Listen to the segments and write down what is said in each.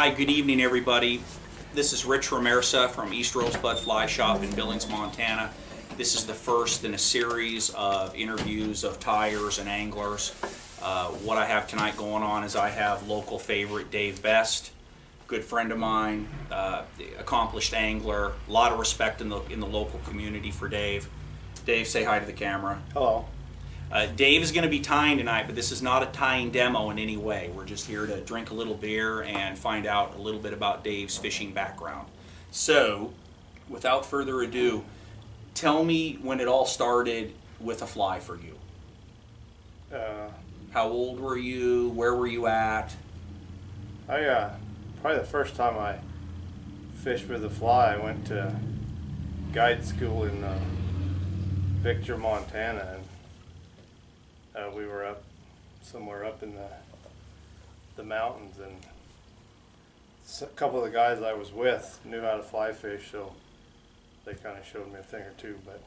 Hi, good evening, everybody. This is Rich Ramirza from East Rosebud Fly Shop in Billings, Montana. This is the first in a series of interviews of tyers and anglers. What I have tonight going on is I have local favorite Dave Best, good friend of mine, accomplished angler, a lot of respect in the local community for Dave. Dave, say hi to the camera. Hello. Dave is going to be tying tonight, but this is not a tying demo in any way. We're just here to drink a little beer and find out a little bit about Dave's fishing background. So, without further ado, tell me when it all started with a fly for you. How old were you? Where were you at? Probably the first time I fished with a fly, I went to guide school in Victor, Montana, and we were somewhere up in the mountains, and a couple of the guys I was with knew how to fly fish, so they kind of showed me a thing or two. But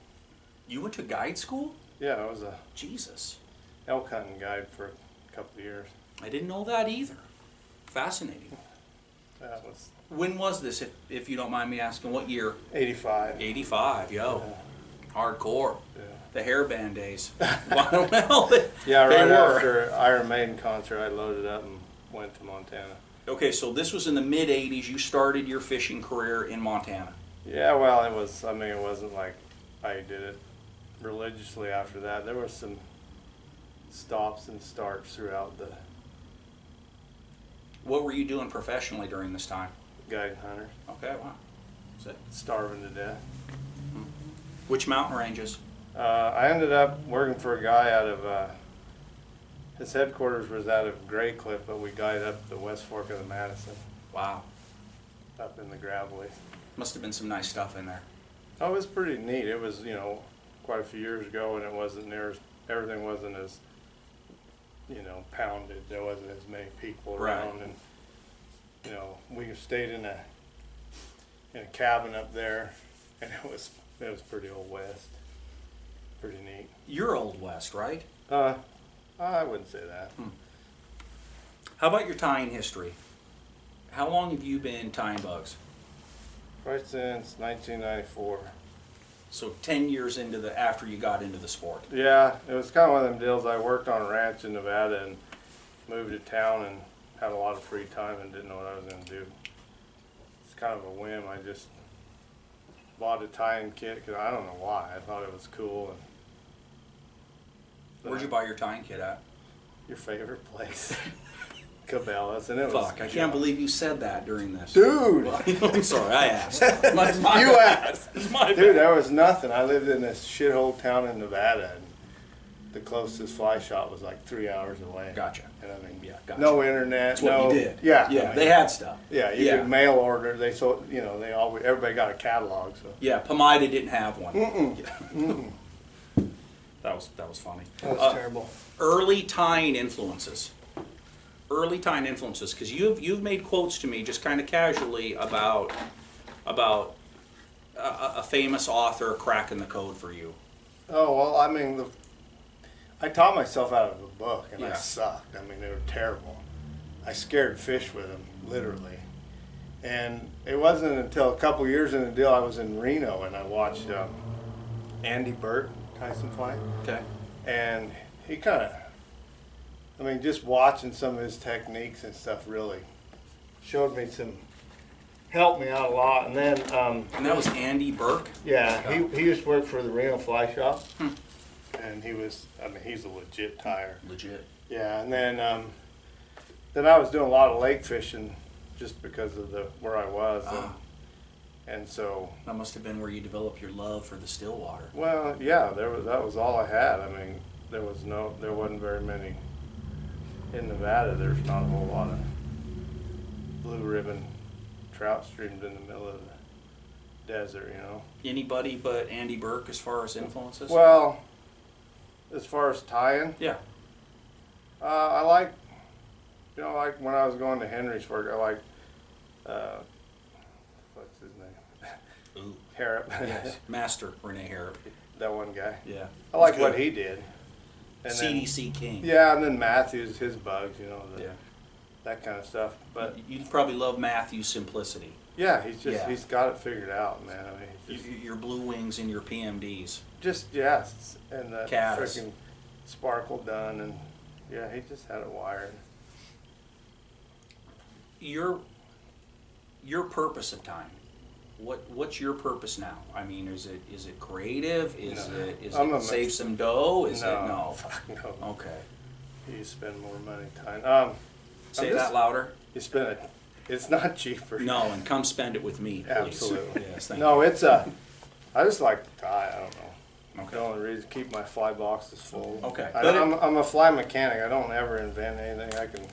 You went to guide school? yeah, I was a Jesus. elk hunting guide for a couple of years. I didn't know that either. Fascinating. That was When was this, if you don't mind me asking? What year? 85. 85, yo. Hardcore. Yeah. The hairband days. Well, Yeah, they right were. after Iron Maiden concert, I loaded up and went to Montana. Okay, so this was in the mid-'80s. You started your fishing career in Montana. Yeah, well, it wasn't like I did it religiously after that. There were some stops and starts throughout the What were you doing professionally during this time? guide hunters, Okay, wow. Is that, starving to death. which mountain ranges? I ended up working for a guy out of, his headquarters was out of Gray Cliff, but we guided up the West Fork of the Madison, Wow. up in the gravelly. Must have been some nice stuff in there. Oh, it was pretty neat. It was, quite a few years ago, and it wasn't near everything wasn't as, pounded. There wasn't as many people around, Right. and, we stayed in a cabin up there, and it was pretty old west, pretty neat. You're Old West, right? I wouldn't say that. How about your tying history? How long have you been tying bugs? Right since 1994. So 10 years after you got into the sport. Yeah, it was kind of one of them deals. I worked on a ranch in Nevada and moved to town and had a lot of free time and didn't know what I was going to do. It's kind of a whim. I just bought a tying kit because I don't know why. I thought it was cool. And Where'd you buy your tying kit at? your favorite place? Cabela's, and it was. Fuck, I can't believe you said that during this. Dude! I'm sorry, I asked. It's my You bad. asked. It's my Dude, bad. there was nothing. I lived in this shithole town in Nevada, and the closest fly shop was like 3 hours away. Gotcha. And I mean, Yeah, gotcha. no internet. That's what no, you did. Yeah. Yeah, I mean, they had stuff. Yeah, you could mail order. They sold. Everybody got a catalog. So. Yeah, Pomida didn't have one. Mm-mm. That was funny. That was terrible. Early tying influences. Early tying influences, because you've made quotes to me just kind of casually about a famous author cracking the code for you. Oh well, I mean, I taught myself out of a book, and I Yeah. sucked. I mean, they were terrible. I scared fish with them, literally. And it wasn't until a couple years in the deal I was in Reno and I watched Andy Burt Tyson fly, Okay. and he kind of, just watching some of his techniques and stuff really showed me helped me out a lot. And then, And that was Andy Burke? yeah, he used to work for the Reno Fly Shop, and he's a legit tyer. Legit. Yeah, and then I was doing a lot of lake fishing just because of where I was, and so. That must have been where you developed your love for the still water. Well, yeah, that was all I had. I mean, there wasn't very many in Nevada. There's not a whole lot of blue ribbon trout streams in the middle of the desert, Anybody but Andy Burke as far as influences? Well, as far as tying, Yeah. I like, like when I was going to Henrysburg, I like, what's his name? Ooh. Harrop. Yes. Master Rene Harrop. That one guy. Yeah. I like He's what good. he did. And then, CDC King. yeah, and then Matthews, his bugs, Yeah. that kind of stuff. But You probably love Matthew's simplicity. yeah, he's just Yeah. he's got it figured out, man. I mean, he's just, Your blue wings and your PMDs. yes, and the Caddis. freaking sparkle done, and yeah, he just had it wired. Your purpose of time. What's your purpose now? I mean, is it creative? Is No. it save some dough? Is No, it no? fuck no. Okay. You spend more money, time. Say that louder. You spend it. It's not cheaper. No, and come spend it with me, please. Absolutely. Yes, thank No, you. it's I just like to tie. I don't know. Okay. The only reason keep my fly boxes full. Okay. I'm a fly mechanic. I don't ever invent anything. I can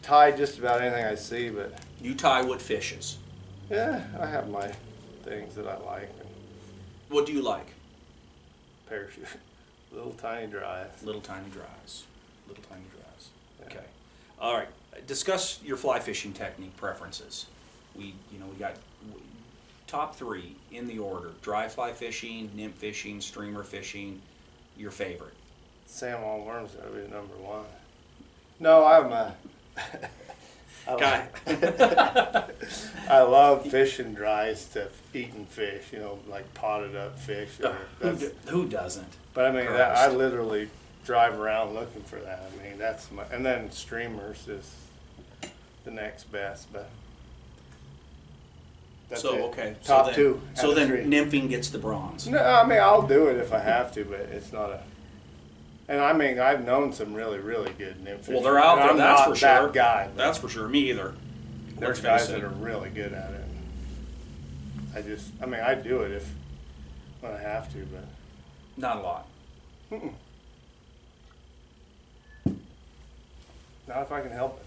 tie just about anything I see, but You tie what fishes? yeah, I have my things that I like. And What do you like? parachute, little tiny dries. Little tiny dries. Little tiny dries. Yeah. Okay. All right. Discuss your fly fishing technique preferences. We got top 3 in the order: dry fly fishing, nymph fishing, streamer fishing. Your favorite? Salmon worms gotta be number 1. No, I'm a Guy. I love fishing dries to eating fish, like potted up fish. Who doesn't? But I mean, Christ. I literally drive around looking for that. I mean, that's my, and then streamers is the next best, but that's So it. okay. Top so then, 2. So out of then 3. nymphing gets the bronze. No, I mean, I'll do it if I have to, but it's not a. And I mean, I've known some really, really good nymph Well, fishers, they're out and there. I'm That's not for sure. that guy. But That's for sure. Me either. there's Let's guys face it. that are really good at it. I mean, I do it when I have to, but. Not a lot. Mm-mm. Not if I can help it.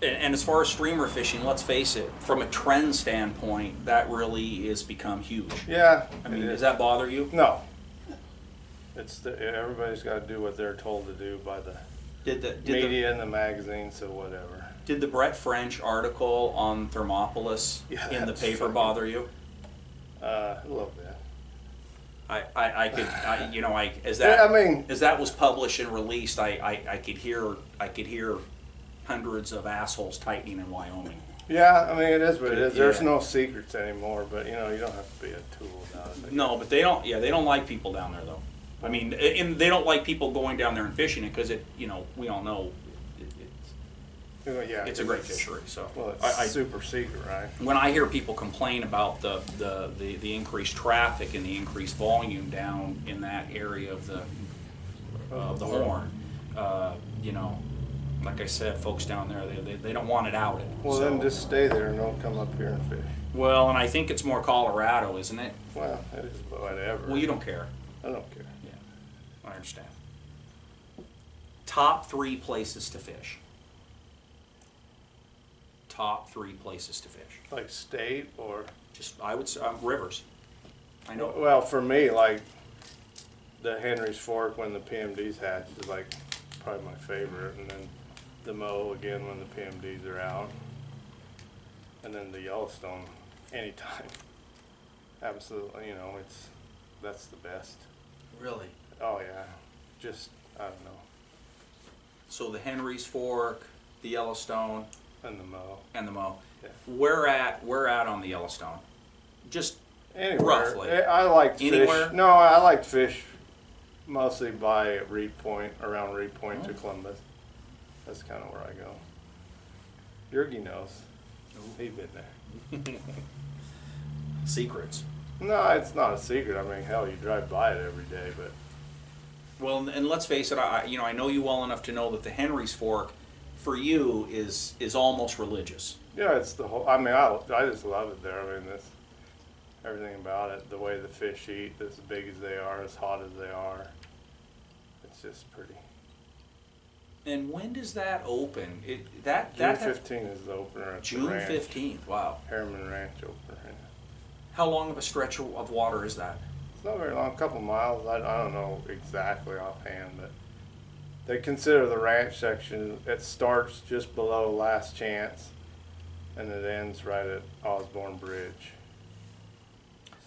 And as far as streamer fishing, let's face it, from a trend standpoint, that really has become huge. Yeah. I mean, it does is. that bother you? No. Everybody's got to do what they're told to do by the Did media and the magazines, so whatever. Did the Brett French article on Thermopolis Yeah, in the that's paper funny. bother you? A little bit. As that Yeah, I mean- as that was published and released, I could hear hundreds of assholes tightening in Wyoming. Yeah, I mean, it is what it is. There's Yeah. no secrets anymore, but you don't have to be a tool about it. No, but they don't. Yeah, they don't like people down there though. I mean, and they don't like people going down there and fishing it because we all know Yeah, it's a great fishery. So Well, it's I super secret, right? when I hear people complain about the increased traffic and the increased volume down in that area of the Horn, like I said, folks down there they don't want it outed. Well, so. then just stay there and don't come up here and fish. Well, and I think it's more Colorado, isn't it? Well, it is whatever. Well, you don't care. I don't care. Yeah, I understand. Top 3 places to fish. Top 3 places to fish. Like state or. Just I would say rivers. I know. Well, for me, like the Henry's Fork when the PMDs hatch is like probably my favorite, and then the Moe again when the PMDs are out, and then the Yellowstone anytime. Absolutely, that's the best. Really. Oh yeah, just I don't know, So the Henry's Fork, the Yellowstone, and the Moe. and the Moe. Yeah. Where at on the Yellowstone? Just Anywhere. roughly. I like fish. Anywhere? No, I like fish mostly by Reed Point, around Reed Point to Columbus. That's kind of where I go. Yergy knows. He's been there. secrets. No, it's not a secret. I mean, hell, you drive by it every day, but Well, and let's face it. I know you well enough to know that the Henry's Fork, for you, is almost religious. yeah, it's the whole. I mean, I just love it there. I mean, everything about it. The way the fish eat, as big as they are, as hot as they are. It's just pretty. And when does that open? June 15th is the opener at the June ranch. 15th. Wow. Harriman Ranch opener. Yeah. How long of a stretch of water is that? It's not very long, a couple miles. I don't know exactly offhand, but they consider the ranch section, it starts just below Last Chance and it ends right at Osborne Bridge.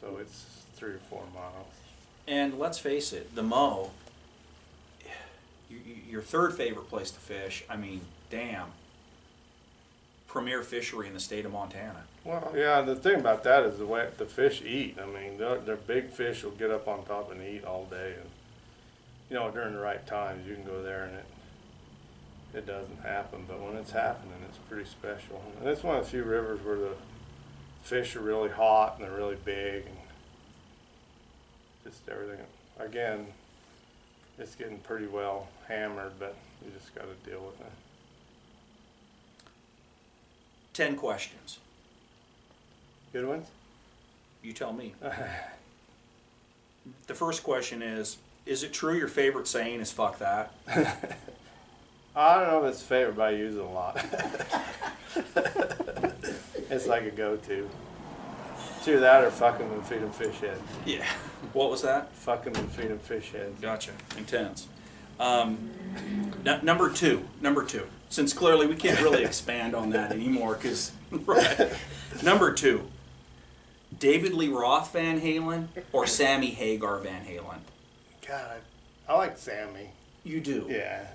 So it's 3 or 4 miles. And let's face it, the Moe, your third favorite place to fish. I mean, Damn. Premier fishery in the state of Montana. Well, yeah, the thing about that is the way the fish eat. I mean, their big fish will get up on top and eat all day. And, you know, during the right times, you can go there and it doesn't happen. But when it's happening, it's pretty special. And it's one of the few rivers where the fish are really hot and they're really big. And just everything. Again, it's getting pretty well hammered, but you just got to deal with it. 10 questions. Good ones? You tell me. The first question is it true your favorite saying is fuck that? I don't know if it's favorite, but I use it a lot. It's like a go-to. It's either that or fuck 'em and feed 'em fish heads. Yeah. What was that? Fuck 'em and feed 'em fish heads. Gotcha. Intense. Number two. Since clearly we can't really expand on that anymore, because right. Number 2. David Lee Roth Van Halen or Sammy Hagar Van Halen? God, I like Sammy. You do? Yeah,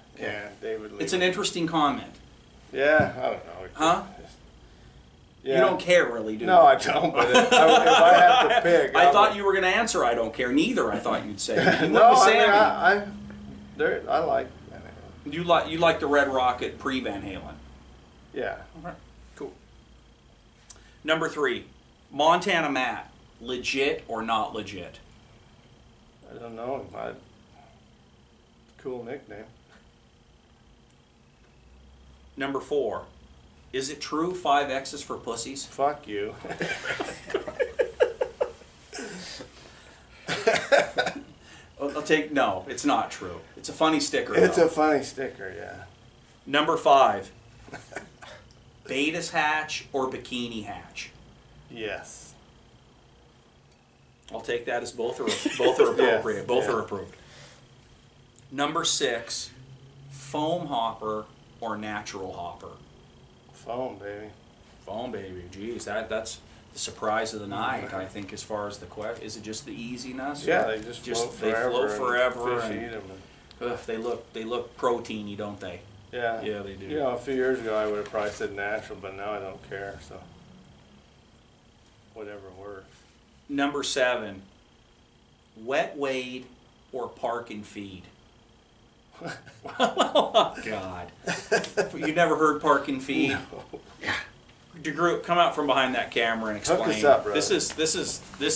David Lee. It's an interesting comment. Yeah, I don't know. Huh? Yeah. You don't care really, do you? No, I don't, but if I have to pick... I thought you were going to answer I don't care. Neither, I thought you'd say. You No, went with I Sammy. mean, I like... You like the Red Rocket pre-Van Halen? Yeah. Alright, cool. Number 3, Montana Matt, legit or not legit? I don't know. Cool nickname. Number 4, is it true 5 X's for pussies? Fuck you. I'll take, no, it's not true. It's a funny sticker. It's though. a funny sticker, yeah. Number 5, Betas hatch or bikini hatch? Yes. I'll take that as both are appropriate. Yes, Both yeah. are approved. Number 6, foam hopper or natural hopper? Foam, baby. Foam, baby. Geez, that's the surprise of the night. I think as far as the question, is it just the easiness? Yeah, or they just float forever. They float forever. Fish And, eat them. they look proteiny, don't they? Yeah. Yeah, they do. You know, a few years ago I would have probably said natural, but now I don't care, so whatever works. Number 7, wet wade or park and feed? Oh, God. You never heard park and feed? No. DeGroot, come out from behind that camera and explain. Hook us up, brother. This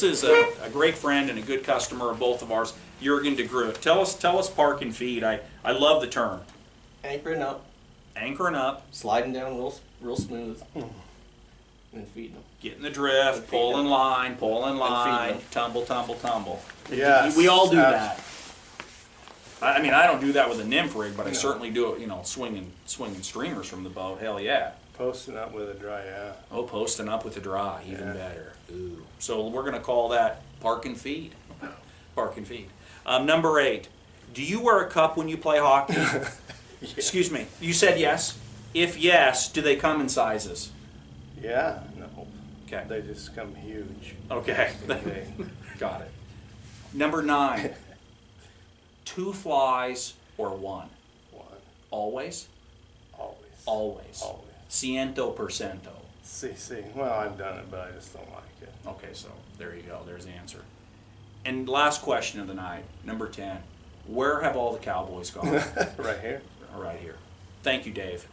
is a great friend and a good customer of both of ours, Jurgen DeGroot. Tell us park and feed. I love the term. Anchoring up, Anchoring up, sliding down real smooth, and feeding them. getting the drift, And pull in line, them. tumble, tumble, tumble. Yes. We all do that. I mean, I don't do that with a nymph rig, but I No. certainly do it, swinging streamers from the boat. Hell yeah. Posting up with a dry, yeah. Oh, posting up with the dry, even Yeah. better. Ooh. So we're going to call that park and feed. Park and feed. Number 8, do you wear a cup when you play hockey? Excuse me, you said yes? If yes, do they come in sizes? Yeah, no. Okay. They just come huge. Okay. Okay. Got it. Number 9, 2 flies or 1? One. Always? Always. Always. Always. 100%. See. Well, I've done it, but I just don't like it. Okay, so there you go. There's the answer. And last question of the night, number 10. Where have all the cowboys gone? Right here. Right here. Thank you, Dave.